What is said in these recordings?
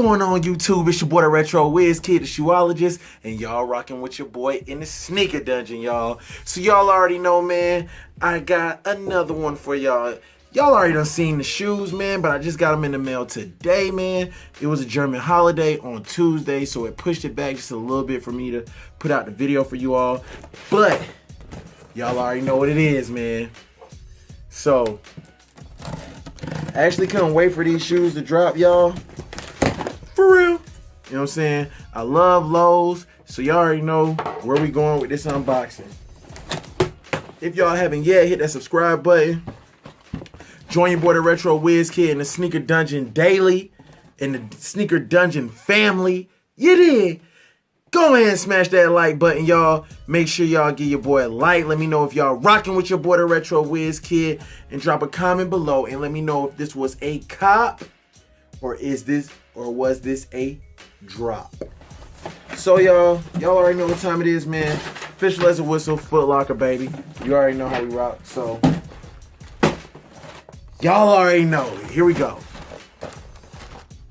going on YouTube? It's your boy the Retro Wiz Kid, the shoeologist, and y'all rocking with your boy in the sneaker dungeon, y'all. So y'all already know, man, I got another one for y'all. Y'all already done seen the shoes, man, but I just got them in the mail today, man. It was a German holiday on Tuesday, so it pushed it back just a little bit for me to put out the video for you all. But y'all already know what it is, man. So I actually couldn't wait for these shoes to drop, y'all. For real. You know what I'm saying? I love Lowe's, so y'all already know where we going with this unboxing. If y'all haven't yet, hit that subscribe button. Join your boy the Retro Wiz Kid in the Sneaker Dungeon daily, in the Sneaker Dungeon family. You dig? Go ahead and smash that like button, y'all. Make sure y'all give your boy a like. Let me know if y'all rocking with your boy the Retro Wiz Kid, and drop a comment below and let me know if this was a cop or was this a drop. So y'all already know what time it is, man. Official as a whistle, Foot Locker, baby. You already know how we rock. So y'all already know. Here we go.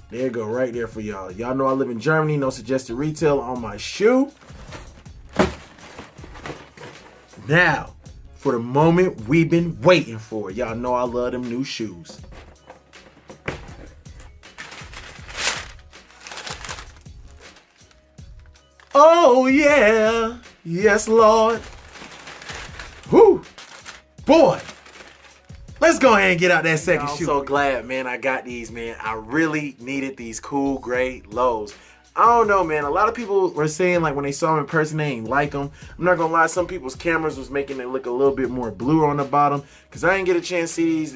There you go, right there for y'all. Y'all know I live in Germany. No suggested retail on my shoe. Now, for the moment we've been waiting for. Y'all know I love them new shoes. Oh, yeah. Yes, Lord. Whew. Boy. Let's go ahead and get out that second shoe. I'm so glad, man, I got these, man. I really needed these cool gray lows. I don't know, man. A lot of people were saying, like, when they saw them in person, they ain't like them. I'm not gonna lie, some people's cameras was making it look a little bit more blue on the bottom, because I didn't get a chance to see these.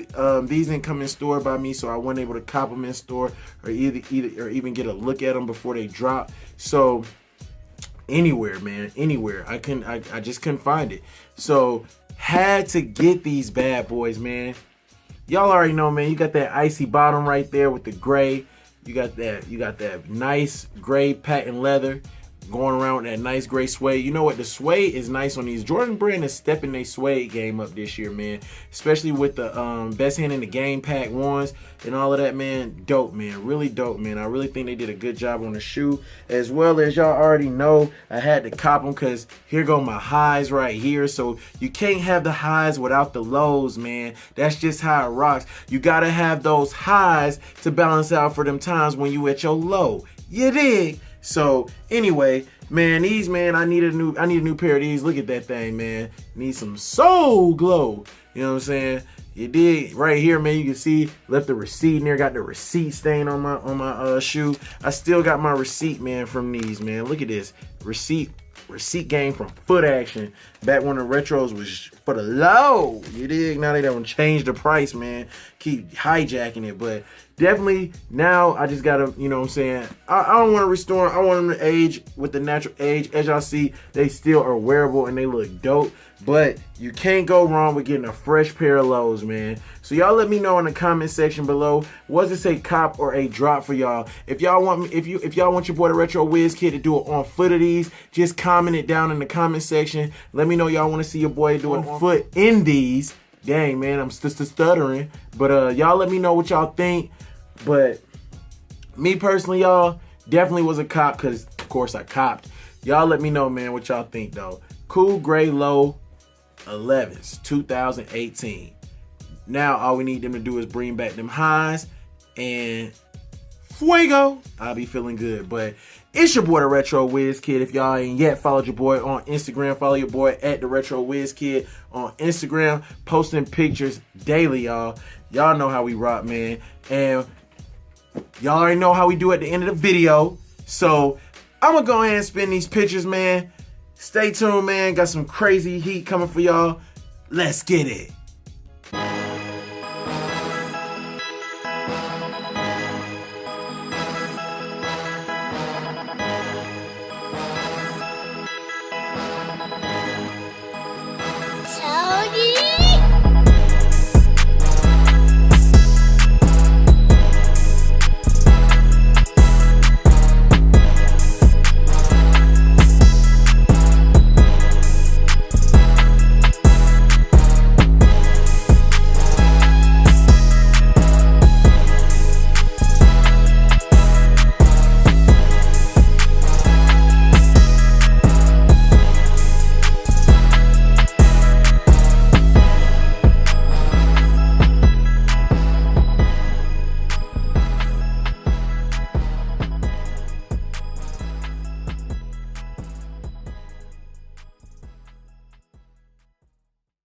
These didn't come in store by me, so I wasn't able to cop them in store or even get a look at them before they drop. So anywhere, man, anywhere. I just couldn't find it. So had to get these bad boys, man. Y'all already know, man. You got that icy bottom right there with the gray. You got that nice gray patent leather going around with that nice gray suede. You know what? The suede is nice on these. Jordan Brand is stepping their suede game up this year, man. Especially with the best hand in the game pack ones and all of that, man. Dope, man. Really dope, man. I really think they did a good job on the shoe. As well as y'all already know, I had to cop them because here go my highs right here. So you can't have the highs without the lows, man. That's just how it rocks. You gotta have those highs to balance out for them times when you at your low. You dig? So anyway, man, these, man, I need a new pair of these. Look at that thing, man. Need some soul glow. You know what I'm saying? You did right here, man. You can see left the receipt in there. Got the receipt stain on my shoe. I still got my receipt, man, from these, man. Look at this receipt game from Foot Action. Back when the retros was for the low. You dig? Now they don't change the price, man. Keep hijacking it, but definitely now I just gotta, you know what I'm saying, I don't want to restore them. I want them to age with the natural age. As y'all see, they still are wearable and they look dope, but you can't go wrong with getting a fresh pair of lows, man. So y'all let me know in the comment section below, was this a cop or a drop for y'all? If y'all want me, if y'all want your boy the Retro Wiz Kid to do it on foot of these, just comment it down in the comment section. Let me know y'all want to see your boy do it on foot in these. Dang, man, I'm just stuttering. But y'all let me know what y'all think. But me personally, y'all, definitely was a cop because, of course, I copped. Y'all let me know, man, what y'all think, though. Cool gray low 11s, 2018. Now, all we need them to do is bring back them highs and Feugo. I'll be feeling good. But it's your boy, the Retro Wiz Kid. If y'all ain't yet followed your boy on Instagram, follow your boy at the Retro Wiz Kid on Instagram. Posting pictures daily, y'all. Y'all know how we rock, man. And y'all already know how we do at the end of the video. So I'm going to go ahead and spin these pictures, man. Stay tuned, man. Got some crazy heat coming for y'all. Let's get it.